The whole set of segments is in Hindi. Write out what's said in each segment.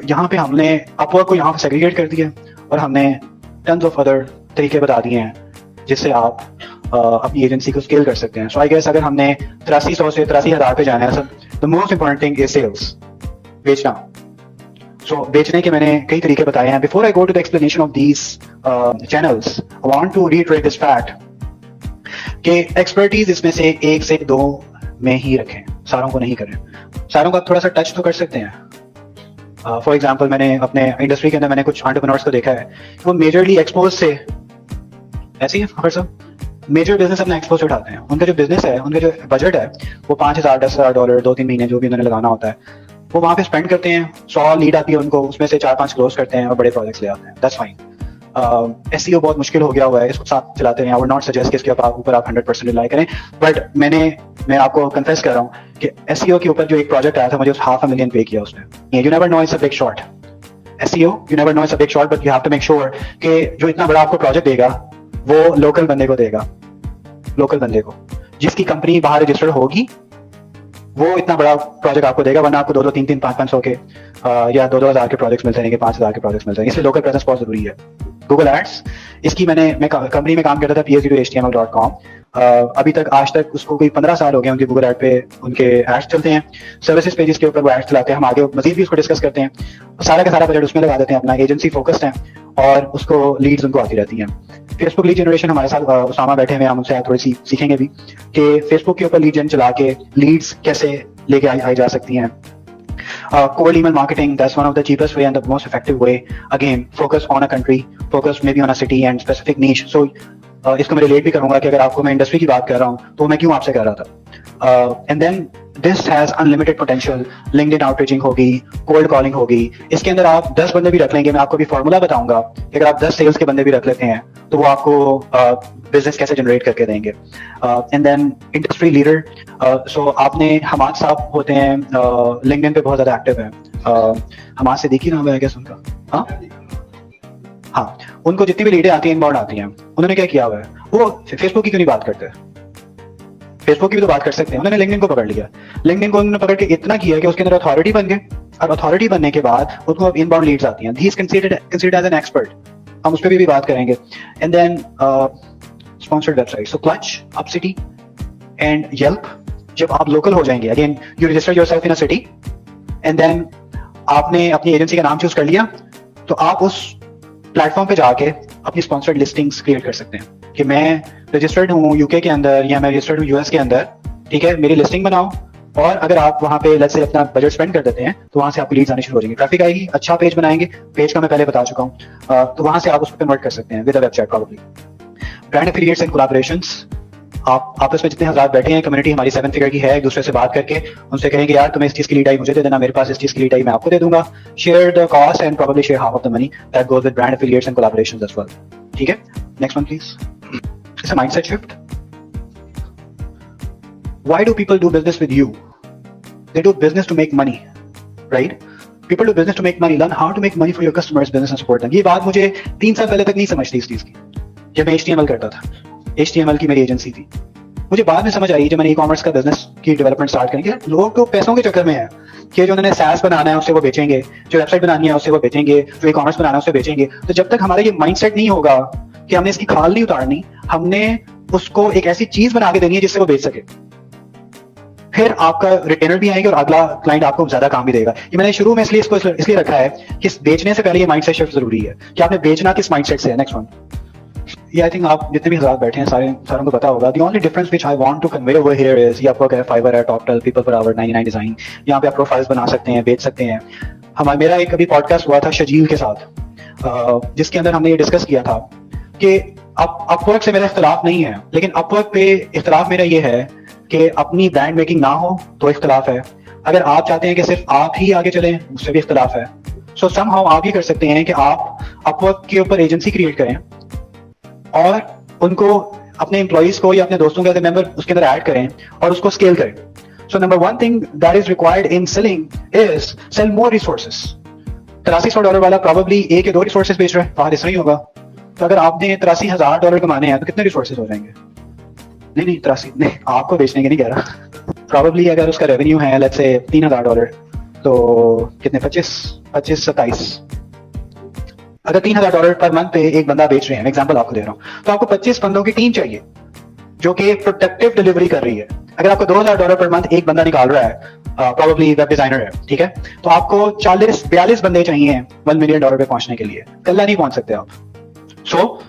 यहाँ पे हमने अपवर्क को यहाँ पे सेग्रीगेट कर दिया और हमने टन्स ऑफ अदर तरीके बता दिए हैं जिससे आप अपनी एजेंसी को स्केल कर सकते हैं। सो आई गेस अगर हमने 8300 से 83,000 पे जाना है sir, the most important thing is sales, बेचना। सो बेचने के मैंने कई तरीके बताए हैं। Before I go to the explanation of these channels, I want to reiterate this fact कि एक्सपर्टीज इसमें से 1 से 2 में ही रखें, सारों को नहीं करें। सारों को आप थोड़ा सा टच तो कर सकते हैं। फॉर एग्जाम्पल मैंने अपने इंडस्ट्री के अंदर मैंने कुछ एंटरप्रेन्योर्स को देखा है, वो मेजरली एक्सपोज से ऐसे ही फखर साहब मेजर बिजनेस अपना एक्सपोज उठाते हैं। उनका जो बिजनेस है, उनका जो बजट है वो $5,000 $10,000 2-3 महीने जो भी उन्होंने लगाना होता है वो वहां पे स्पेंड करते हैं। 100 लीड आती है उनको, उसमें से 4-5 क्लोज करते हैं और बड़े प्रोजेक्ट्स ले आते हैं। That's fine. SEO बहुत मुश्किल हो गया हुआ है, इसको साथ चलाते हैं। आई वुड नॉट सजेस्ट कि इसके ऊपर आप 100% रिलाई करें, बट मैं आपको कन्फेस कर रहा हूँ कि SEO के ऊपर जो एक प्रोजेक्ट आया था मुझे $500,000 पे किया उसने। You never know it's a big shot. SEO you never know it's a big shot, but you have to make sure कि जो इतना बड़ा आपको प्रोजेक्ट देगा वो लोकल बंदे को देगा, लोकल बंदे को जिसकी कंपनी बाहर रजिस्टर्ड होगी वो इतना बड़ा प्रोजेक्ट आपको देगा, वरना आपको 2-2, 3-3, 5-500 के या 2-2 हज़ार के प्रोजेक्ट्स मिलते रहेंगे, 5,000 के प्रोजेक्ट्स मिलते हैं। इसलिए लोकल प्रेजेंस बहुत जरूरी है। गूगल एड्स, इसकी मैं कंपनी में काम करता था PhD.html.com। अभी तक आज तक उसको कोई 15 साल हो गए उनके गूगल एड पे उनके एड्स चलते हैं। सर्विसेज पेजेस के ऊपर वो एड्स चलाते हैं। हम आगे मजीद भी उसको डिस्कस करते हैं। सारा का सारा बजट उसमें लगा देते हैं अपना। एजेंसी फोकस्ड है और उसको लीड्स उनको आती रहती हैं। फेसबुक लीड जनरेशन, हमारे साथ उसामा बैठे हुए हैं, हम उनसे थोड़ी सी सीखेंगे भी कि फेसबुक के ऊपर लीड जन चला के लीड्स कैसे लेके आई जा सकती हैं। Cold email marketing, that's one of the cheapest way and the most effective way. Again, focus on a country, focus maybe on a city and specific niche. So इसको मैं रिलेट भी करूंगा कि अगर आपको मैं इंडस्ट्री की बात कर रहा हूँ तो मैं क्यों आपसे कह रहा था। And then this has unlimited potential. LinkedIn outreaching होगी, कोल्ड कॉलिंग होगी, इसके अंदर आप 10 बंदे भी रख लेंगे। मैं आपको भी फॉर्मूला बताऊंगा कि अगर आप 10 सेल्स के बंदे भी रख लेते हैं तो वो आपको बिजनेस कैसे जनरेट करके देंगे। एंड देन इंडस्ट्री लीडर, सो आपने हमाद साहब होते हैं लिंक्डइन पे बहुत ज्यादा एक्टिव है। हमाद से देखी ना हुआ है क्या उनका? हाँ, उनको जितनी भी लीडें आती हैं, इनबाउंड आती हैं, उन्होंने क्या किया हुआ है, वो फेसबुक की क्यों नहीं बात करते? फेसबुक की भी तो बात कर सकते हैं। उन्होंने लिंक्डइन को पकड़ लिया। लिंक्डइन को उन्होंने पकड़ के इतना किया कि उसके अंदर अथॉरिटी बन गए। और अथॉरिटी बनने के बाद उनको इनबाउंड लीड्स आती हैं। He is considered as an expert. हम उस पर भी बात करेंगे। And then sponsored website, so Clutch, Upcity and Yelp. जब आप लोकल हो जाएंगे, again you register yourself in a city and then आपने अपनी एजेंसी का नाम चूज कर लिया, तो आप उस प्लेटफॉर्म पे जाके अपनी स्पॉन्सर्ड लिस्टिंग्स क्रिएट कर सकते हैं कि मैं रजिस्टर्ड हूँ यूके के अंदर या मैं रजिस्टर्ड हूँ यूएस के अंदर, ठीक है, मेरी लिस्टिंग बनाओ। और अगर आप वहाँ पे लेट्स से अपना बजट स्पेंड कर देते हैं तो वहाँ से आपको लीड्स आने शुरू हो जाएंगे, ट्रैफिक आएगी, अच्छा पेज बनाएंगे। पेज का मैं पहले बता चुका हूँ, तो वहाँ से आप उसको कन्वर्ट कर सकते हैं with a website probably. Brand affiliates and collaborations, आप आपस में जितने हज़ार बैठे हैं, कम्युनिटी हमारी 7 फिगर की है, एक दूसरे से बात करके उनसे कहेंगे यार तुम्हें इस चीज की लीड आई मुझे दे देना, मेरे पास इस चीज की लीड आई मैं आपको दे दूंगा। Share the cost and probably share half of the money that goes with brand affiliates and collaborations as well. ठीक है, next one please. It's a mindset shift. Why do people do business with you? They do business to make money, right? People do business to make money. Learn how to make money for your customers, business and support them. ये बात मुझे 3 साल पहले तक नहीं समझ थी इस चीज की, जब मैं HTML करता था। HTML की मेरी एजेंसी थी। मुझे बाद में समझ आई जब मैंने ई-कॉमर्स का बिजनेस की डेवलपमेंट स्टार्ट करेंगे। लोग तो पैसों के चक्कर में है कि जो उन्होंने SaaS बनाना है उससे वो बेचेंगे, जो वेबसाइट बनानी है उससे वो बेचेंगे, जो ई-कॉमर्स बनाना है उससे बेचेंगे। तो जब तक हमारा ये माइंडसेट नहीं होगा कि हमने इसकी खाल नहीं उतारनी, हमने उसको एक ऐसी चीज बना के देनी है जिससे वो बेच सके, फिर आपका रिटेनर भी आएगा और अगला क्लाइंट आपको ज्यादा काम भी देगा। ये मैंने शुरू में इसलिए रखा है कि बेचने से पहले ये माइंडसेट शिफ्ट जरूरी है कि आपने बेचना किस माइंडसेट से है। नेक्स्ट वन, ये आई थिंक आप जितने भी हज़ार बैठे हैं सारों को पता होगा। The only difference which I want to convey over here is, ये आपको फाइवर है, top 12 people per hour, 99 design, यहाँ पे आप प्रोफाइल्स बना सकते हैं, बेच सकते हैं। मेरा एक अभी पॉडकास्ट हुआ था शजील के साथ, जिसके अंदर हमने ये डिस्कस किया था कि अपवर्क से मेरा इख्तलाफ नहीं है, लेकिन अपवर्क पे इख्तलाफ मेरा ये है कि अपनी ब्रांड मेकिंग ना हो तो इख्तलाफ है। अगर आप चाहते हैं कि सिर्फ आप ही आगे चलें, उससे भी इख्तलाफ है। सो समहाउ आप ये कर सकते हैं कि आप अपवर्क के ऊपर एजेंसी क्रिएट करें और उनको अपने एम्प्लॉइज को या अपने दोस्तों के मेंबर उसके अंदर ऐड करें और उसको स्केल करें। So number 1 thing that is required in selling is sell more resources. $8300 वाला प्रॉबेबली 1 या 2 रिसोर्सेज बेच रहा है, बाहर इसमें ही होगा। तो अगर आपने $83,000 कमाने हैं तो कितने रिसोर्सेज हो जाएंगे? नहीं 83 नहीं, आपको बेचने के नहीं कह रहा। प्रॉबेबली अगर उसका रेवेन्यू है लेट्स से $3,000, तो कितने, 25-27, अगर $3,000 पर मंथ पे एक बंदा बेच रहे हैं, एग्जांपल आपको दे रहा हूं, तो आपको 25 बंदों की टीम चाहिए जो कि प्रोडक्टिव डिलीवरी कर रही है। अगर आपको $2,000 पर मंथ एक बंदा निकाल रहा है, प्रोबेबली वेब डिजाइनर है, ठीक है, तो आपको 42 बंदे चाहिए $1 मिलियन पे पहुंचने के लिए, कल्ला नहीं पहुंच सकते आप। सो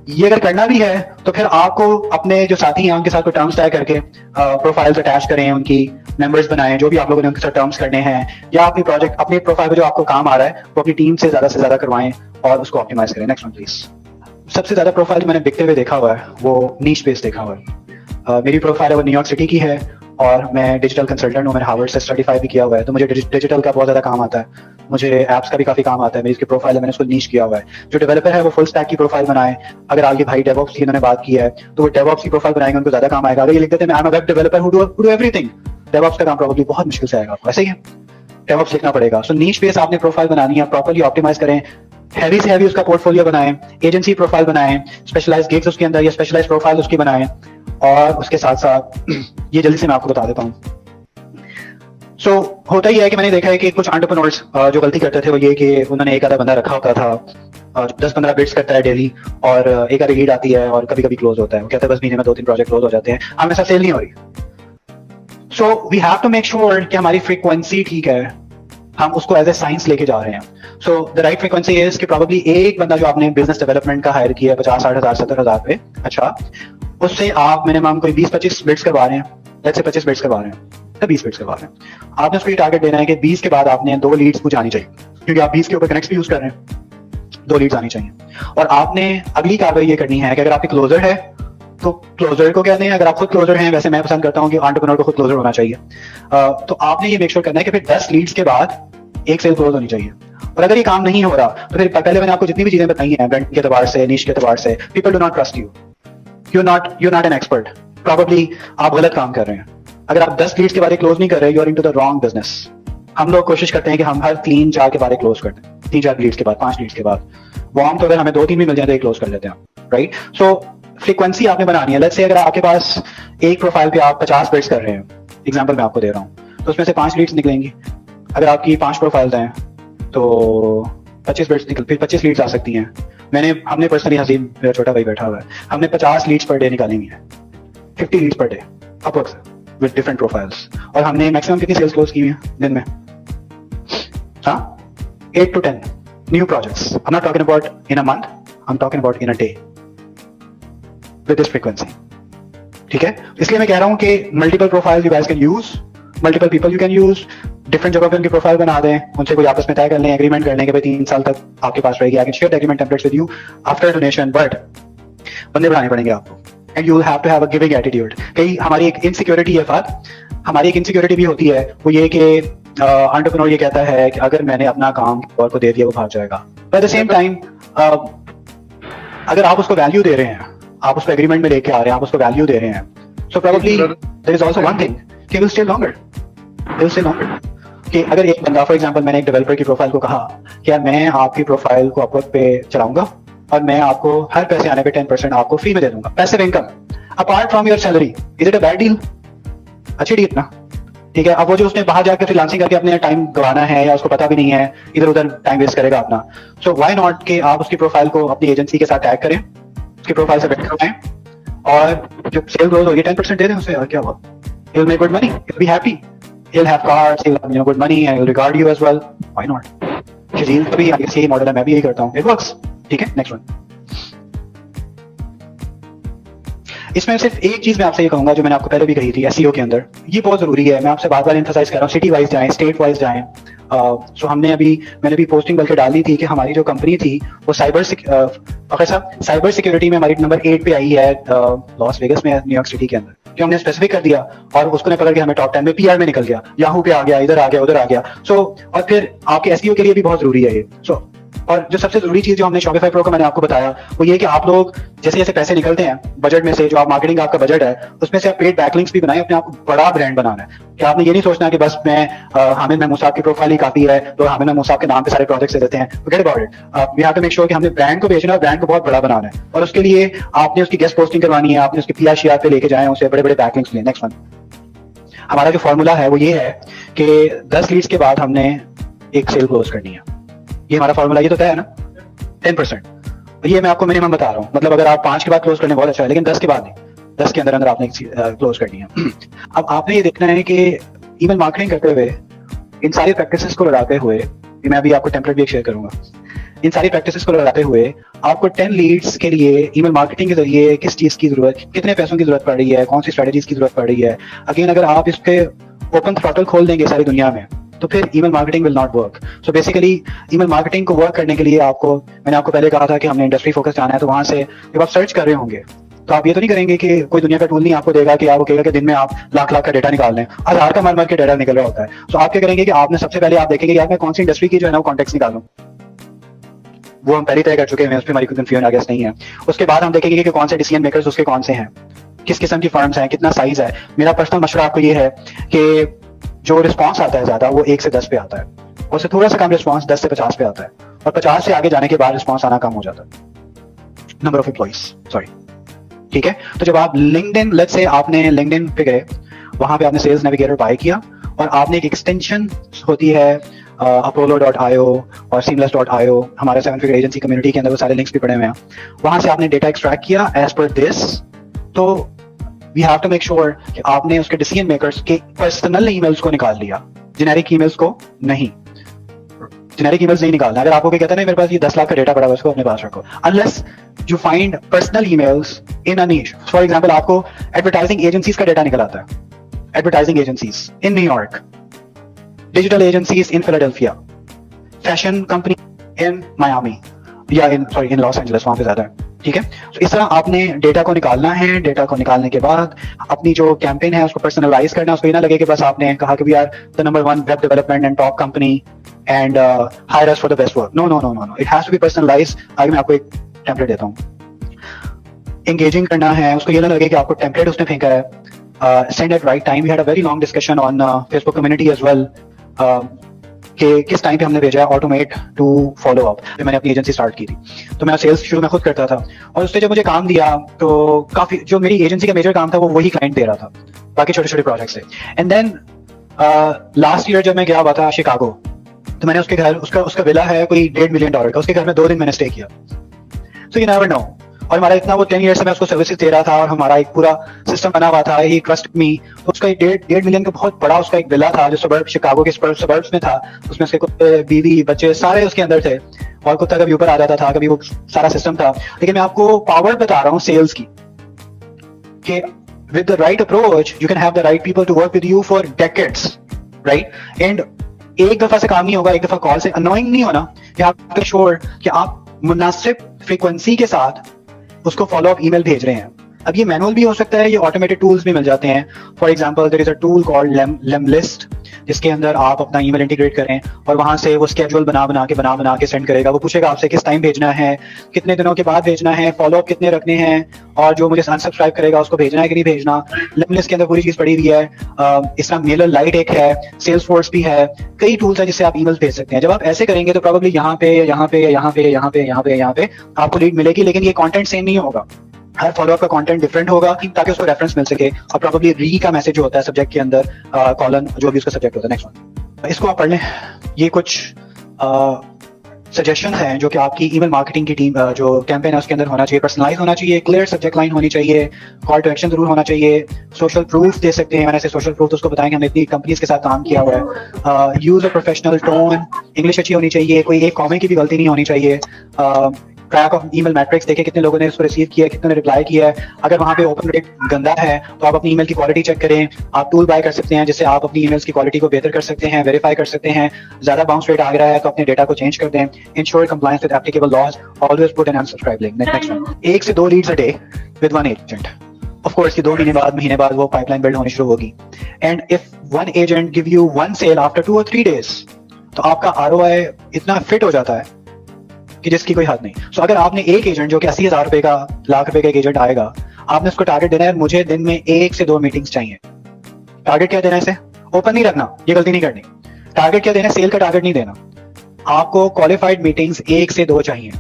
ये अगर करना भी है तो फिर आपको अपने जो साथी हैं उनके साथ टर्म्स तय करके प्रोफाइल्स अटैच करें, उनकी मेंबर्स बनाएं, जो भी आप लोगों ने उनके साथ टर्म्स करने हैं, या अपनी प्रोजेक्ट, अपनी प्रोफाइल पे जो आपको काम आ रहा है वो अपनी टीम से ज्यादा करवाएं और उसको ऑप्टिमाइज करें। Next one please. सबसे ज्यादा प्रोफाइल जो मैंने बिकते हुए देखा हुआ है वो नीश बेस देखा हुआ है। मेरी प्रोफाइल है वो न्यूयॉर्क सिटी की है और मैं डिजिटल कंसल्टेंट हूँ, मैंने हार्वर्ड से सर्टिफाई भी किया हुआ है, तो मुझे डिजिटल का बहुत ज्यादा काम आता है, मुझे एप्स का भी काफी काम आता है। मेरी इसकी प्रोफाइल है, मैंने उसको नीश किया हुआ है। जो डेवलपर है वो फुल स्टैक की प्रोफाइल बनाए, अगर आगे भाई डेवऑप्स की इन्होंने बात की है तो वो डेवऑप्स की प्रोफाइल बनाएंगे, उनको ज्यादा काम आएगा। अगर ये लिख देते हैं I am a web developer who do everything, DevOps का काम प्रोबेबली बहुत मुश्किल से आएगा आपको, ऐसे ही है, डेवऑप्स लिखना पड़ेगा। सो नीश बेस आपने प्रोफाइल बनानी है, प्रॉपर्ली ऑप्टिमाइज करें, हैवी से हैवी उसका पोर्टफोलियो बनाएं, एजेंसी प्रोफाइल बनाएं, स्पेशलाइज्ड गिग्स उसके अंदर या स्पेशलाइज्ड प्रोफाइल उसकी बनाएं, और उसके साथ साथ ये जल्दी से मैं आपको बता देता हूँ। सो होता ही है कि मैंने देखा है कि कुछ एंटरप्रेन्योर्स जो गलती करते थे वो ये कि उन्होंने एक आधा बंदा रखा होता था, 10-15 बिट्स करता है डेली, और एक आधी लीड आती है और कभी कभी क्लोज होता है, वो कहते हैं बस महीने में 2-3 प्रोजेक्ट क्लोज हो जाते हैं, हमेशा सेल नहीं हो रही। So we have to make sure कि हमारी फ्रीक्वेंसी ठीक है, हम उसको एज ए साइंस लेके जा रहे हैं। So the right frequency is कि प्रोबेबली एक बंदा जो आपने बिजनेस डेवलपमेंट का हायर किया है 50-60 हजार 70,000 पे, अच्छा, उससे आप मिनिमम कोई 20-25 बिट्स करवा रहे हैं, लेट्स से 25 बिट्स करवा रहे हैं या 20 बिट्स करवा रहे हैं, आपने उसको ये टारगेट देना है कि 20 के बाद आपने 2 लीड्स मुझे आनी चाहिए, क्योंकि आप 20 के ऊपर कनेक्ट भी यूज कर रहे हैं, 2 लीड्स आनी चाहिए। और आपने अगली कार्रवाई ये करनी है कि अगर आपकी क्लोजर है तो क्लोजर को कहते हैं, अगर आप खुद क्लोजर हैं, वैसे मैं पसंद करता हूं कि एंटरप्रेन्योर को खुद क्लोजर होना चाहिए, तो आपने ये मेक श्योर करना है कि फिर 10 लीड्स के बाद एक सेल क्लोज होनी चाहिए। और अगर ये काम नहीं हो रहा तो फिर पहले मैंने आपको जितनी भी चीजें बताई हैं ब्रांड के एतबार से, नीश के एतबार से, people do not trust you, you not an expert, probably आप गलत काम कर रहे हैं। अगर आप 10 लीड्स के बारे क्लोज नहीं कर रहे, you are into the wrong business. हम लोग कोशिश करते हैं कि हम हर 3-4 के बारे क्लोज करते हैं, 3-4 लीड्स के बाद, 5 लीड्स के बाद, वार्म तो अगर हमें 2-3 भी मिल जाए तो क्लोज कर लेते हैं, राइट। सो फ्रीक्वेंसी आपने बनानी है। लेट्स से अगर आपके पास एक प्रोफाइल पे आप 50 बिट्स कर रहे हैं, एग्जांपल मैं आपको दे रहा हूं, तो उसमें से 5 लीड्स निकलेंगी। अगर आपकी 5 प्रोफाइल्स हैं तो 25 बिट्स निकल, फिर 25 लीड्स आ सकती हैं। हमने पर्सनली, हसीम मेरा छोटा भाई बैठा हुआ है, हमने 50 लीड्स पर डे निकालेंगे, 50 leads per day Upworks with different profiles. और हमने मैक्सिमम कितनी सेल्स क्लोज की हुई है दिन में? हाँ, 8 to 10 new projects. I am not talking about in a month, I am talking about in a day with this frequency, ठीक है। इसलिए मैं कह रहा हूं कि multiple profile you guys can use, multiple people you can use, different जगह पे उनकी प्रोफाइल बना दें, उनसे कोई आपस में तय कर लें, एग्रीमेंट कर लें कि भाई 3 साल तक आपके पास रहेगी, I can share the agreement templates with you after donation, but बंदे बढ़ाने पड़ेंगे आपको, and you will have to have a giving attitude. कहीं हमारी एक इनसिक्योरिटी है फात, हमारी एक इनसिक्योरिटी भी होती है, वो ये कि एंटरप्रेन्योर ये कहता है कि अगर मैंने अपना काम और को दे दिया वो भाग जाएगा। एट द सेम टाइम अगर आप उसको वैल्यू दे रहे हैं, आप उसको एग्रीमेंट में लेके आ रहे हैं, आप उसको वैल्यू दे रहे हैं, so probably there is also one thing कि will stay longer, will stay longer. कि अगर एक बंदा, फॉर एग्जांपल मैंने एक डेवलपर की प्रोफाइल को कहा कि यार मैं आपकी प्रोफाइल को अपवर्क पे चलाऊंगा और मैं आपको हर पैसे आने पे 10% आपको फ्री में दे दूंगा, passive income apart from your salary, is it a bad deal? अच्छी डील ना, ठीक है। अब वो जो उसने बाहर जाकर फ्रीलांसिंग करके अपने टाइम गवाना है या उसको पता भी नहीं है, इधर उधर टाइम वेस्ट करेगा अपना, सो व्हाई नॉट कि आप उसकी प्रोफाइल को अपनी एजेंसी के साथ टैग करें, उसकी प्रोफाइल से बैठ करवाएं और जब सेल ग्रोथ होगी 10% दे दें उसे, और क्या हुआ, he will make good money, he'll be happy, he'll have cars, he'll have good money and he'll regard you as well, why not? Sharjeel का भी यही मॉडल है, मैं भी यही करता हूँ, it works, ठीक है। Next one. इसमें सिर्फ एक चीज मैं आपसे ये कहूंगा जो मैंने आपको पहले भी कही थी एसईओ के अंदर, ये बहुत जरूरी है, मैं आपसे बार बार एम्फसाइज कर रहा हूँ, सिटी वाइज जाएं, स्टेट वाइज जाएं। सो मैंने भी पोस्टिंग बल्कि डाली थी कि हमारी जो कंपनी थी वो साइबर सिक्योरिटी में हमारी नंबर 8 पे आई है लॉस वेगस में, न्यूयॉर्क सिटी के अंदर, जो हमने स्पेसिफिक कर दिया और उसको ने पकड़ के हमें टॉप 10 में पीआर में निकल गया, याहू पे आ गया, इधर आ गया, उधर आ गया। सो और फिर आपके एसईओ के लिए भी बहुत जरूरी है ये। सो और जो सबसे जरूरी चीज जो हमने शॉपिफाई प्रो का मैंने आपको बताया वो ये कि आप लोग जैसे जैसे पैसे निकलते हैं बजट में से, जो आप मार्केटिंग आपका बजट है उसमें से आप पेड बैकलिंक्स भी बनाएं, अपने आप को बड़ा ब्रांड बनाना है। कि आपने ये नहीं सोचना कि बस मैं हामिद महमूद साहब की प्रोफाइल ही काफी है तो हामिद महमूद साहब के नाम पे सारे प्रोजेक्ट्स दे देते हैं, forget about it. We have to make sure कि हमने ब्रांड को बेचना है, ब्रांड को बहुत बड़ा बनाना है, और उसके लिए आपने उसकी गेस्ट पोस्टिंग करवानी है, आपने उसकी पीआर शेयर पे लेके जाए, उसे बड़े बड़े बैकलिंक्स लें। Next one. हमारा जो फॉर्मूला है वो ये है कि 10 लीड्स के बाद हमने एक सेल क्लोज करनी है। ये हमारा फॉर्मूला, ये तो तय है ना, 10%। ये मैं आपको मिनिमम बता रहा हूँ, मतलब अगर आप 5 के बाद क्लोज करने बहुत अच्छा है, लेकिन 10 के बाद नहीं, 10 के अंदर अंदर आपने क्लोज करनी है। अब आपने ये देखना है कि ईमेल मार्केटिंग करते हुए इन सारी प्रैक्टिसेस को लगाते हुए, मैं अभी आपको टेम्पलेट भी शेयर करूंगा, इन सारी प्रैक्टिसेस को लगाते हुए आपको 10 लीड्स के लिए ईमेल मार्केटिंग के जरिए किस चीज की जरूरत, कितने पैसों की जरूरत पड़ रही है, कौन सी स्ट्रेटेजीज की जरूरत पड़ रही है। अगेन अगर आप इसके ओपन थ्रॉटल खोल देंगे सारी दुनिया में तो फिर email marketing will not work. So basically email marketing को वर्क करने के लिए आपको, मैंने आपको पहले कहा था कि हमने इंडस्ट्री फोकस जाना है, तो वहां से जब आप सर्च कर रहे होंगे तो आप ये तो नहीं करेंगे कि कोई दुनिया का टूल नहीं आपको देगा कि आपको कहेगा कि दिन में आप लाख लाख का डेटा निकाल लें, आधार का मार मार के डेटा निकल रहा होता है। तो आप क्या करेंगे कि आपने सबसे पहले आप देखेंगे यार मैं कौन सी इंडस्ट्री की जो है ना कॉन्टेक्ट निकालूं, वो हम पहले तय कर चुके हैं, उस पर हमारी कोई कंफ्यूजन आगे नहीं है। उसके बाद हम देखेंगे कि कौन से डिसीजन मेकर्स उसके कौन से हैं, किस किस्म की फर्म्स हैं, कितना साइज है। मेरा पर्सनल मशवरा आपको ये है कि जो रिस्पॉन्स आता है ज्यादा वो 1 से 10 पे आता है, उससे थोड़ा सा कम रिस्पॉन्स 10 से 50 पे आता है, और 50 से आगे जाने के बाद रिस्पॉन्स आना कम हो जाता है, नंबर ऑफ एम्प्लॉइज, सॉरी। ठीक है, तो जब आप लिंक्डइन, लेट्स से आपने लिंक्डइन पे गए, वहां पे आपने सेल्स नेविगेटर बाय किया और आपने एक एक्सटेंशन होती है apollo.io और seamless.io, हमारे 7 फिगर एजेंसी कम्युनिटी के अंदर वो सारे लिंक्स भी पड़े हुए हैं, वहां से आपने डेटा एक्सट्रैक्ट किया एज पर दिस। तो we have to make sure कि आपने उसके डिसीजन मेकर्स के पर्सनल ईमेल्स को निकाल लिया, जेनेरिक ईमेल्स को नहीं, जेनेरिक ईमेल्स नहीं निकालना। अगर आपको कहता है ना मेरे पास ये 10 लाख का डेटा पड़ा हुआ है, उसको अपने पास रखो, unless you find personal emails in a niche. For example आपको एडवर्टाइजिंग एजेंसीज का डेटा निकल आता है, advertising agencies in New York, digital agencies in Philadelphia, fashion company in Miami या in Los Angeles, वहां पे ज्यादा है। ठीक है, तो इस तरह आपने डेटा को निकालना है। डेटा को निकालने के बाद अपनी जो कैंपेन है उसको पर्सनलाइज करना है। उसको ये ना लगे कि बस आपने कहा कि we are the number 1 web development and top company and hire us for the best work. No no no no no, it has to be personalise. आगे मैं आपको एक टेम्पलेट देता हूँ। एंगेजिंग करना है, उसको ये ना लगे कि आपको टेम्पलेट उसने फेंका है। Send at right time. We had a very long discussion on Facebook community as well कि किस टाइम पे हमने भेजा है ऑटोमेट टू फॉलो अप। मैंने अपनी एजेंसी स्टार्ट की थी तो मैं सेल्स शुरू में खुद करता था, और उसने जब मुझे काम दिया तो काफी, जो मेरी एजेंसी का मेजर काम था वो वही क्लाइंट दे रहा था, बाकी छोटे छोटे प्रोजेक्ट्स थे। एंड देन लास्ट ईयर जब मैं गया हुआ था शिकागो, तो मैंने उसके घर, उसका विला है कोई $1.5 मिलियन का, उसके घर में 2 दिन मैंने स्टे किया। So you never no. और हमारा इतना, वो 10 ईयर से मैं उसको सर्विसेज दे रहा था और हमारा एक पूरा सिस्टम बना हुआ था, ही ट्रस्ट मी। तो उसका $1.5 मिलियन का बहुत बड़ा उसका एक विला था जो सबर्ब, शिकागो के सबर्ब्स में था। उसमें उसके कुत्ते, बीवी, बच्चे सारे उसके अंदर थे, और कुत्ता कभी ऊपर आ जाता था, कभी वो सारा सिस्टम था। लेकिन मैं आपको पावर बता रहा हूँ सेल्स की, कि with the right approach you can have the right people to work with you for decades, right? And एक दफा से काम नहीं होगा, एक दफा कॉल से अनोइंग नहीं होना। you have to make sure कि आप मुनासिब फ्रीक्वेंसी के साथ उसको फॉलो अप ईमेल भेज रहे हैं। अब ये मैनुअल भी हो सकता है, ये ऑटोमेटेड टूल्स भी मिल जाते हैं। For example there is a tool called Lemlist, जिसके अंदर आप अपना ईमेल इंटीग्रेट करें और वहां से वो स्केड्यूल बना बना के सेंड करेगा। वो पूछेगा आपसे किस टाइम भेजना है, कितने दिनों के बाद भेजना है, फॉलो अप कितने रखने हैं, और जो मुझे अनसब्सक्राइब करेगा उसको भेजना है कि नहीं भेजना। लेमलिस्ट के अंदर पूरी चीज पड़ी हुई है। इस तरह मेलर लाइट एक है, सेल्स फोर्स भी है, कई टूल्स हैं जिससे आप ईमेल भेज सकते हैं। जब आप ऐसे करेंगे तो प्रोबेबली यहाँ पे आपको लीड मिलेगी, लेकिन ये कॉन्टेंट सेम नहीं होगा। हर फॉलोअप का कंटेंट डिफरेंट होगा ताकि उसको रेफरेंस मिल सके, और प्रोबेबली री का मैसेज जो होता है सब्जेक्ट के अंदर, कॉलन जो भी उसका सब्जेक्ट होता है। नेक्स्ट वन, इसको आप पढ़ लें। ये कुछ सजेशन है जो कि आपकी ईमेल मार्केटिंग की टीम, जो कैंपेन है उसके अंदर होना चाहिए। पर्सनलाइज होना चाहिए, क्लियर सब्जेक्ट लाइन होनी चाहिए, कॉल टू एक्शन जरूर होना चाहिए, सोशल प्रूफ दे सकते हैं। मैंने ऐसे सोशल प्रूफ उसको बताएंगे, हमने इतनी कंपनीज के साथ काम किया हुआ है। Use a professional tone, English अच्छी होनी चाहिए, कोई एक कॉमे की भी गलती नहीं होनी चाहिए। ट्रैक ऑफ ईमेल मैट्रिक्स देखें, कितने लोगों ने इसको रिसीव किया है, कितने ने रिप्लाई किया है। अगर वहां पे ओपन रेट गंदा है तो आप अपनी ईमेल की क्वालिटी चेक करें। आप टूल बाय कर सकते हैं जिससे आप अपनी ईमेल्स की क्वालिटी को बेहतर कर सकते हैं, वेरीफाई कर सकते हैं। ज्यादा बाउंस रेट आ रहा है तो अपने डेटा को चेंज कर दें। Ensure compliance with applicable laws, always put an unsubscribe link. Next one, 1 से 2 leads a day with 1 agent. Of course 2 महीने बाद वो पाइपलाइन बिल्ड होनी शुरू होगी। And if 1 agent give you 1 sale after 2 और 3 डेज, तो आपका ROI इतना फिट हो जाता है कि जिसकी कोई हद नहीं। सो अगर आपने एक एजेंट जो कि 80,000 रुपए का, लाख रुपए का एक एजेंट आएगा, आपने उसको टारगेट देना है, मुझे दिन में 1 से 2 मीटिंग्स चाहिए। टारगेट क्या देना है, इसे ओपन नहीं रखना, ये गलती नहीं करनी। टारगेट क्या देना है, सेल का टारगेट नहीं देना। आपको क्वालिफाइड मीटिंग्स 1 से 2 चाहिए,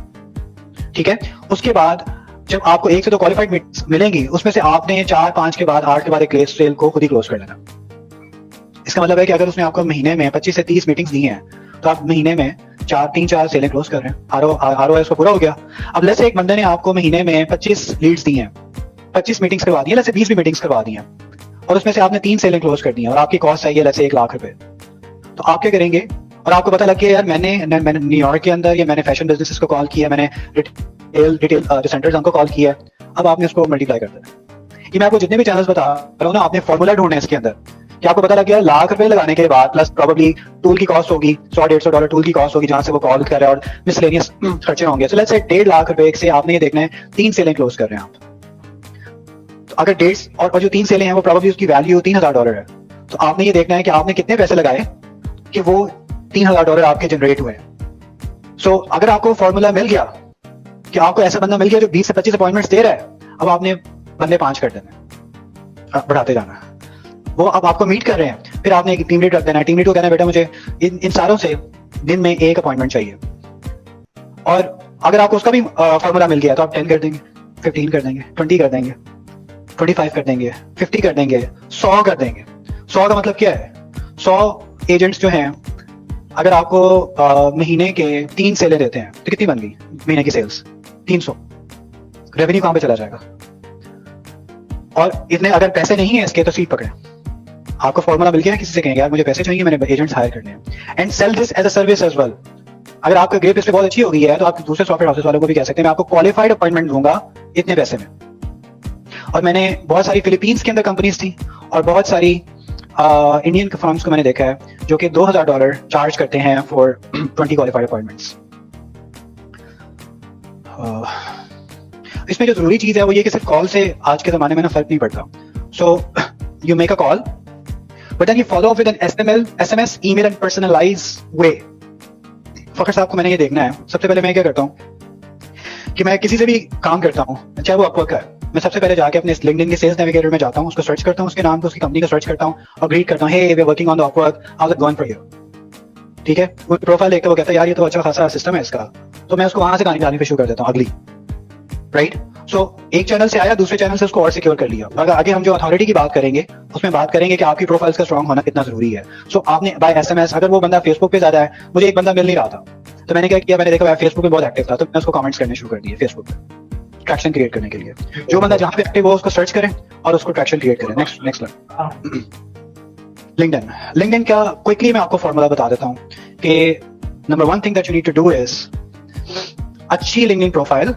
ठीक है। उसके बाद जब आपको 1 से 2 क्वालिफाइड मीटिंग्स मिलेंगी, उसमें से आपने 4, 5 के बाद, 8 के बाद एक सेल को खुद ही क्लोज कर लेना। इसका मतलब है कि अगर उसने आपको महीने में 25 से 30 मीटिंग्स दी हैं तो आप महीने में 4 सेलें क्लोज कर रहे हैं, आरओ उसको पूरा हो गया। अब लेट्स से एक बंदे ने आपको महीने में 25 लीड्स दी हैं, 25 मीटिंग्स करवा दी है, लेट्स से 20 भी मीटिंग्स करवा दी हैं और उसमें से आपने 3 सेलें क्लोज कर दी हैं और आपकी कॉस्ट आई है लेट्स से 1 लाख रुपए, तो आप क्या करेंगे? और आपको पता लग गया यार मैंने न्यूयॉर्क के अंदर या मैंने फैशन बिजनेसेस को कॉल किया, मैंने रिटेल जो सेंटर्स उनको कॉल किया, अब आपने उसको मल्टीप्लाई कर देना। ये मैं आपको जितने भी चैनल्स बता रहा हूँ ना, आपने फॉर्मूला ढूंढना है इसके अंदर कि आपको पता लग गया लाख रुपए लगाने के बाद प्लस प्रॉब्ली टूल की कॉस्ट होगी, $100-150 टूल की कॉस्ट होगी जहां से वो कॉल कर रहा है और मिसलेनियस खर्चे होंगे। सो लेट्स से 1.5 लाख रुपए से आपने ये देखना है 3 सेलें क्लोज कर रहे हैं आप। तो अगर 1.5 और जो 3 सेलें हैं वो प्रॉब्ली उसकी वैल्यू $3,000 है, तो आपने ये देखना है कि आपने कितने पैसे लगाए कि वो $3,000 आपके जनरेट हुए। सो अगर आपको फॉर्मूला मिल गया कि आपको ऐसा बंदा मिल गया जो 20 से 25 अपॉइंटमेंट्स दे रहा है, अब आपने बंदे 5 कर देना, बढ़ाते जाना। वो अब आपको मीट कर रहे हैं, फिर आपने एक टीम लीड रख देना है। टीम लीड को कहना है बेटा मुझे इन सारों से दिन में 1 अपॉइंटमेंट चाहिए, और अगर आपको उसका भी फॉर्मूला मिल गया तो आप 10 कर देंगे, 15 कर देंगे, 20 कर देंगे, 25 कर देंगे, 50 कर देंगे, 100 कर देंगे। 100 का मतलब क्या है? 100 एजेंट्स जो हैं अगर आपको महीने के 3 सेलें देते हैं तो कितनी बन गई महीने की सेल्स? 300। रेवेन्यू कहां पे चला जाएगा? और इतने अगर पैसे नहीं है इसके तो सीट पकड़े। आपको फॉर्मूला मिल गया, किसी से कहेंगे यार मुझे पैसे चाहिए, मैंने एजेंट्स हायर करने हैं, and sell this as a service as well. अगर आपका ग्रेप इस पे बहुत अच्छी हो गई है तो आप दूसरे सॉफ्टवेयर हाउसेस वालों को भी कह सकते हैं मैं आपको क्वालिफाइड अपॉइंटमेंट दूंगा इतने पैसे में। और मैंने बहुत सारी फिलीपींस के अंदर कंपनीज थी और बहुत सारी इंडियन फर्म्स को मैंने देखा है जो कि $2,000 चार्ज करते हैं फॉर 20 क्वालिफाइड अपॉइंटमेंट्स। इसमें जो जरूरी चीज है वो ये कि सिर्फ कॉल से आज के जमाने में ना फर्क नहीं पड़ता। So you make a call but then you follow up with an SMS, email and personalise way. Fakhar साहब को मैंने ये देखना है, सबसे पहले मैं क्या करता हूँ कि मैं किसी से भी काम करता हूँ चाहे वो अपवर्क है, मैं सबसे पहले जाके अपने लिंक्डइन के सेल्स नेविगेटर में जाता हूँ, उसको सर्च करता हूँ, उसके नाम को उसकी कंपनी को सर्च करता हूँ और ग्रीट करता हूँ, hey we are working on the Upwork, how is it going for you. ठीक है, वो प्रोफाइल देखकर वो कहता है यार ये तो अच्छा खासा सिस्टम है इसका, तो मैं उसको वहां से गाने पे शुरू कर देता हूँ अगली। राइट, सो एक चैनल से आया, दूसरे चैनल से उसको और सिक्योर कर लिया। अगर आगे हम जो अथॉरिटी की बात करेंगे उसमें बात करेंगे कि आपकी प्रोफाइल्स का स्ट्रांग होना कितना जरूरी है। सो आपने बाय SMS, अगर वो बंदा फेसबुक पे ज्यादा है, मुझे एक बंदा मिल नहीं रहा था तो मैंने क्या किया, मैंने देखा फेसबुक पे बहुत एक्टिव था तो मैं उसको कमेंट्स करने शुरू कर दिए फेसबुक पे, ट्रैक्शन क्रिएट करने के लिए। जो बंदा जहां पे एक्टिव हो उसको सर्च करें और उसको ट्रैक्शन क्रिएट करें। नेक्स्ट लिंक्डइन का क्विकली मैं आपको फॉर्मूला बता देता हूं कि number 1 thing that you need to do is अच्छी लिंक्डइन प्रोफाइल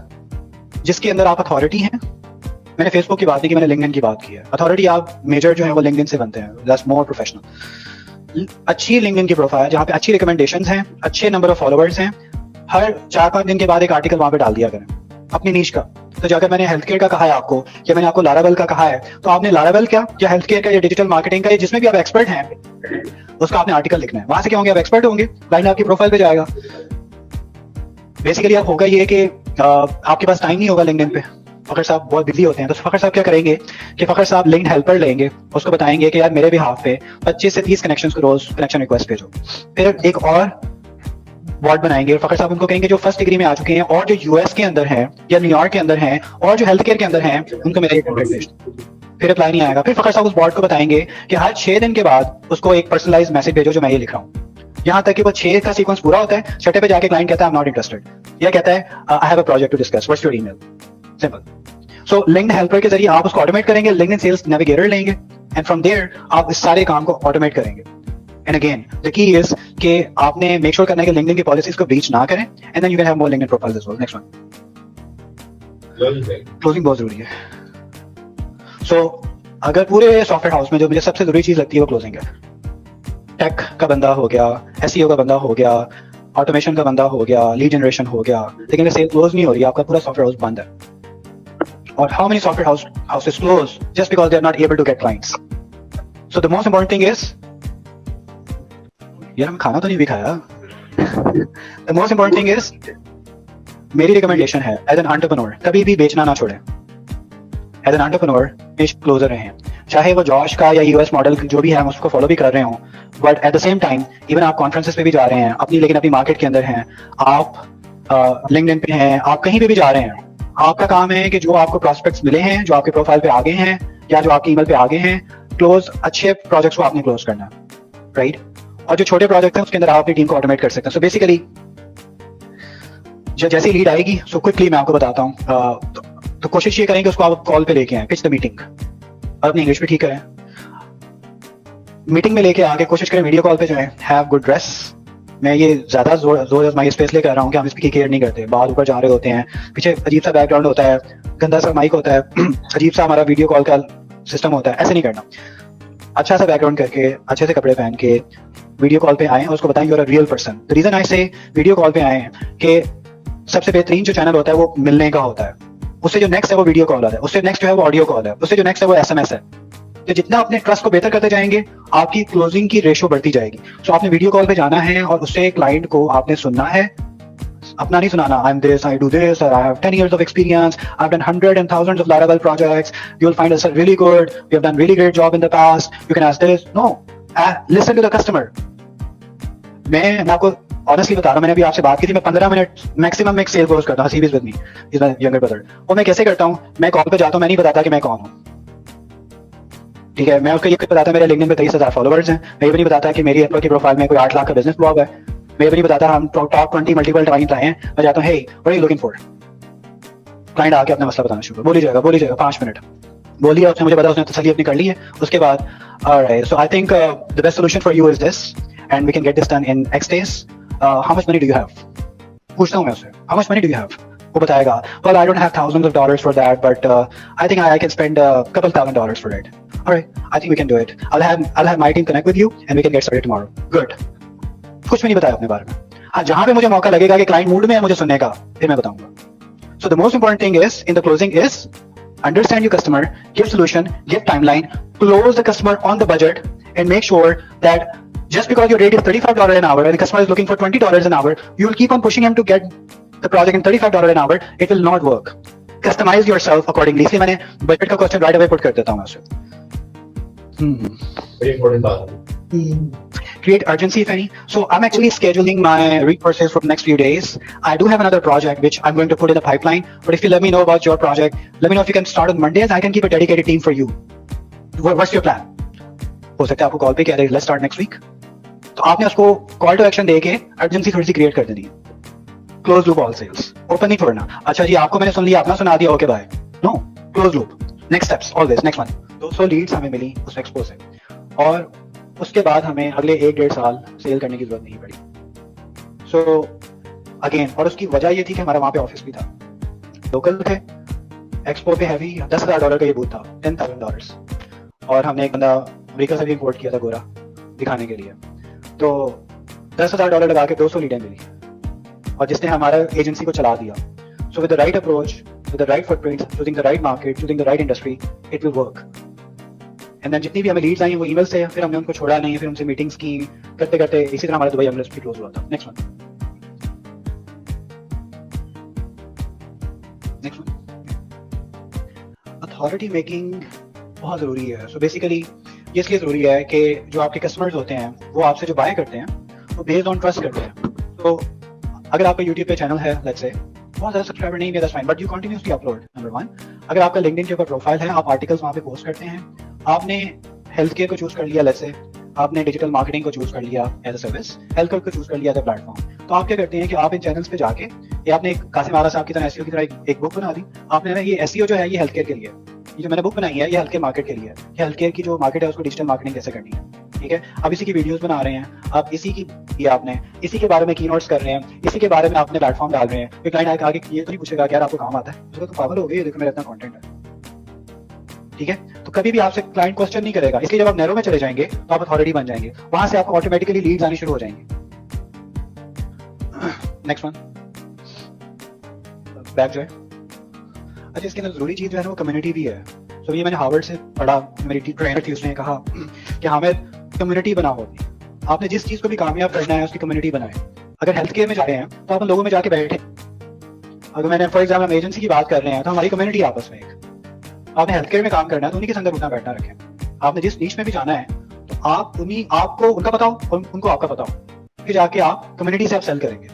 जिसके अंदर आप अथॉरिटी हैं। मैंने फेसबुक की बात नहीं की, मैंने लिंक्डइन की बात की है। अथॉरिटी आप मेजर जो है वो लिंक्डइन से बनते हैं, दैट्स मोर प्रोफेशनल। अच्छी लिंक्डइन की प्रोफाइल जहां पे अच्छी रिकमेंडेशंस हैं, अच्छे नंबर ऑफ फॉलोअर्स हैं, हर 4-5 दिन के बाद एक आर्टिकल वहां पे डाल दिया करें अपनी नीश का। तो जाकर मैंने हेल्थ केयर का कहा है आपको या मैंने आपको लारावेल का कहा है, तो आपने लारावेल क्या या हेल्थ केयर का या डिजिटल मार्केटिंग का या जिसमें भी आप एक्सपर्ट हैं उसका आपने आर्टिकल लिखना है। वहां से क्या होंगे, आप एक्सपर्ट होंगे, क्लाइंट आपकी प्रोफाइल पे जाएगा। बेसिकली अब होगा ये कि आपके पास टाइम नहीं होगा लिंक्डइन पे, फखर साहब बहुत बिजी होते हैं, तो फखर साहब क्या करेंगे कि फखर साहब लिंक्ड हेल्पर लेंगे, उसको बताएंगे कि यार मेरे बिहाफ पे 25 से 30 कनेक्शंस को रोज कनेक्शन रिक्वेस्ट भेजो। फिर एक और बॉट बनाएंगे और फखर साहब उनको कहेंगे जो फर्स्ट डिग्री में आ चुके हैं और जो यूएस के अंदर है या न्यूयॉर्क के अंदर हैं और जो हेल्थ केयर के अंदर हैं उनको मेरा कॉन्टैक्ट भेजो। फिर रिप्लाई नहीं आएगा, फिर फखर साहब उस बॉट को बताएंगे कि हर 6 दिन के बाद उसको एक पर्सनलाइज मैसेज भेजो जो मैं ये लिख रहा हूँ। यहाँ तक कि वो 6 का सीक्वेंस पूरा होता है, छठे पे जाके क्लाइंट कहता है आई एम नॉट इंटरेस्टेड, या कहता है I have a project to discuss, what's your email, simple. So LinkedIn helper के जरिए आप उसको ऑटोमेट करेंगे, लिंक्डइन सेल्स नेविगेटर लेंगे एंड फ्रॉम देयर आप इस सारे काम को ऑटोमेट करेंगे। And again the key is कि आपने मेक श्योर करना है कि लिंक्डइन की पॉलिसीज को ब्रीच ना करें and then you can have more LinkedIn profiles as well. Next one, closing बहुत जरूरी है। सो अगर पूरे सॉफ्टवेयर हाउस में जो मुझे सबसे जरूरी चीज लगती है वो क्लोजिंग है। टेक का बंदा हो गया, एसईओ का बंदा हो गया, ऑटोमेशन का बंदा हो गया, लीड जनरेशन हो गया, लेकिन अगर सेल क्लोज नहीं हो रही, आपका पूरा सॉफ्टवेयर हाउस बंद है। और how many software houses close just because they are not able to get clients? So the most important thing is, यार हम खाना तो नहीं भी खाया। The most important thing is, मेरी रिकमेंडेशन है एज एन एंटरप्रेन्योर कभी भी बेचना ना छोड़ें। एज एन एंटरप्रेन्योर क्लोजर रहें, चाहे वो जॉश का या यूएस मॉडल जो भी है हम उसको फॉलो भी कर रहे हो, but at the same time even आप कॉन्फ्रेंसेस पे भी जा रहे हैं अपनी, लेकिन अपनी मार्केट के अंदर हैं, आप लिंक्डइन पे हैं, आप कहीं पे भी जा रहे हैं, आपका काम है कि जो आपको प्रॉस्पेक्ट्स मिले हैं, जो आपके प्रोफाइल पे आगे हैं या जो आपके ईमेल पे आगे हैं, क्लोज अच्छे प्रोजेक्ट्स को आपने क्लोज करना है। राइट। और जो छोटे प्रोजेक्ट हैं उसके अंदर आप अपनी टीम को ऑटोमेट कर सकते हैं। सो बेसिकली जैसी लीड आएगी, सो क्विकली मैं आपको बताता हूँ, तो कोशिश ये करें कि उसको आप कॉल पे लेके आए, पिच द मीटिंग, और अपनी इंग्लिश भी ठीक करें। मीटिंग में लेके आके कोशिश करें वीडियो कॉल पे जो है हैव गुड ड्रेस। मैं ये ज्यादा जोर आजमाई स्पेस ले कर रहा हूँ कि हम इसकी केयर नहीं करते, बाल ऊपर जा रहे होते हैं, पीछे अजीब सा बैकग्राउंड होता है, गंदा सा माइक होता है, अजीब सा हमारा वीडियो कॉल का सिस्टम होता है। ऐसे नहीं करना, अच्छा सा बैकग्राउंड करके अच्छे से कपड़े पहन के वीडियो कॉल पे आए और उसको बताएं you are a real person. The reason I say video call पे आए हैं कि सबसे बेहतरीन जो चैनल होता है वो मिलने का होता है, उससे जो नेक्स्ट है वो वीडियो कॉल है, उससे नेक्स्ट जो है वो ऑडियो कॉल है, उससे जो नेक्स्ट है वो SMS है। तो जितना अपने ट्रस्ट को बेहतर करते जाएंगे आपकी क्लोजिंग की रेशो बढ़ती जाएगी। सो आपने वीडियो कॉल पे जाना है और उससे क्लाइंट को आपने सुनना है, अपना नहीं सुनाना, I am this, I do this, और I have 10 years of experience, I have done hundreds and thousands of Laravel projects, you will find us really good, we have done really great job in the past, you can ask this. No, listen to the customer. मैं आपको ऑनेस्टली बता रहा हूँ, मैंने अभी आपसे बात की थी, मैं 15 मिनट मैक्सिमम एक सेल क्लोज करता हूँ, series with me, is my younger brother. और मैं कैसे करता हूँ, मैं कॉल पे जाता हूँ, मैं नहीं बताता कि मैं कौन हूँ, ठीक है। मैं उसको ये बताता मेरे लिंक्डइन पे 23,000 फॉलोअर्स हैं, मैं ये भी नहीं बताता कि मेरी एप्पल की प्रोफाइल में कोई 8 लाख का बिजनेस ब्लॉग है, मैं ये भी नहीं बताता हम टॉप 20 मल्टीपल क्लाइंट आए हैं। मैं जाता हूँ, hey what are you looking for, client आके अपना मसला बताना शुरू, बोली जाएगा 5 मिनट बोलिए, उसने मुझे पता, उसने तसल्ली अपनी कर ली है। उसके बाद alright, so I think the best solution for you is this and we can get this done in X days. How much money do you have, पूछता हूँ मैं उससे, how much money do you have, वो बताएगा well I don't have thousands of dollars for that but I think I can spend a couple $1,000 for it. All right, I think we can do it. I'll have my team connect with you and we can get started tomorrow. Good. कुछ भी नहीं बताया अपने बारे में। हाँ, जहां पे मुझे मौका लगेगा कि क्लाइंट मूड में है मुझे सुनने का, फिर मैं बताऊंगा। So the most important thing is in the closing is understand your customer, give solution, give timeline, close the customer on the budget and make sure that just because your rate is $35 an hour and the customer is looking for $20 an hour, you will keep on pushing him to get the project in $35 an hour. It will not work. Customize yourself accordingly. इसलिए मैंने बजट का क्वेश्चन right away put कर देता हूँ मैं उसे। Very important बात। Create urgency if any. So I'm actually scheduling my resources for the next few days. I do have another project which I'm going to put in the pipeline. But if you let me know about your project, let me know if you can start on Mondays. I can keep a dedicated team for you. What's your plan? हो सकता है आपको कॉल पे कह रहे let's start next week. तो आपने उसको कॉल टू एक्शन दे के अर्जेंसी थोड़ी सी क्रिएट कर देनी है। Close loop all sales, open नहीं छोड़ना। अच्छा जी आपको मैंने सुन लिया, अपना सुना दिया, okay bye. No, close loop, next steps always, next one. 200 leads हमें मिली उस एक्सपो से और उसके बाद हमें अगले 1-1.5 साल सेल करने की जरूरत नहीं पड़ी। सो अगेन, और उसकी वजह ये थी कि हमारा वहां पे ऑफिस भी था, लोकल थे, एक्सपो पे हैवी, $10,000 का ये बूथ था, $10,000, और हमने एक बंदा अमेरिका से भी इंपोर्ट किया था गोरा दिखाने के लिए। तो $10,000 लगा के 200 लीडें मिली और जिसने हमारा एजेंसी को चला दिया। So with the right approach, with the right footprint, choosing the right market, choosing the right industry, it will work. And then जितनी भी हमें लीड्स आई वो ईमेल से, फिर हमने उनको छोड़ा नहीं, फिर उनसे मीटिंग्स की, करते करते इसी तरह हमारा दुबई एमरेट्स भी क्लोज हुआ था। Next one, next one. Authority making बहुत जरूरी है। सो बेसिकली ये इसलिए जरूरी है कि जो आपके कस्टमर्स होते हैं वो आपसे जो बाय करते हैं वो बेस्ड ऑन ट्रस्ट करते हैं। तो अगर आपका यूट्यूब पे चैनल है, लेट्स से बहुत ज़्यादा सब्सक्राइबर नहीं है, that's fine, but you continuously upload, number 1। अगर आपका लिंक्डइन के ऊपर प्रोफाइल है, आप आर्टिकल्स वहाँ पे पोस्ट करते हैं, आपने हेल्थ केयर को चूज कर लिया, लेट्स से आपने डिजिटल मार्केटिंग को चूज कर लिया as a service, health care को चूज कर लिया एज अ प्लेटफॉर्म, तो आप क्या करते हैं कि आप इन चैनल्स पे जाके, ये आपने कासिम आरा साहब की तरह एसईओ की तरह एक बुक बना दी आपने ना, ये एसईओ जो है ये हेल्थ केयर के लिए, ये जो मैंने बुक बनाई है ये हेल्थ केयर मार्केट के लिए, ये हेल्थ केयर की जो मार्केट है उसको डिजिटल मार्केटिंग कैसे करनी है, ठीक है। अब इसी की वीडियोस बना रहे हैं, आप इसी की ये आपने इसी के बारे में की नोट्स कर रहे हैं, इसी के बारे में आपने प्लेटफॉर्म डाल रहे हैं। कोई क्लाइंट आगे ये तो नहीं पूछेगा यार आपको काम आता है, उसको तो पागल हो गए, देखो मेरा इतना कंटेंट है, ठीक है। तो कभी भी आपसे क्लाइंट क्वेश्चन नहीं करेगा, इसलिए जब आप नैरो में चले जाएंगे तो आप अथॉरिटी बन जाएंगे, वहां से आपको ऑटोमेटिकली लीड्स आनी शुरू हो जाएंगे। नेक्स्ट वन, बैक जो है, अच्छा इसके अंदर जरूरी चीज जो है ना वो कम्युनिटी भी है। तो ये मैंने हार्वर्ड से पढ़ा, मेरी ट्रेनर थी, उसने कहा कि हमें कम्युनिटी बनाओ अपनी, आपने जिस चीज को भी कामयाब करना है उसकी कम्युनिटी बनाए। अगर हेल्थ केयर में जा रहे हैं तो आप लोगों में जाके बैठे, अगर मैंने फॉर एग्जाम्पल हम एजेंसी की बात कर रहे हैं तो हमारी कम्युनिटी आपस में, एक आपने हेल्थ केयर में काम करना है तो उन्हीं के अंदर उठना बैठना रखें। आपने जिस नीच में भी जाना है तो आप उन्हीं, आपको उनका पता हो और उनको आपका पता हो, फिर जाके आप कम्युनिटी से आप सेल करेंगे।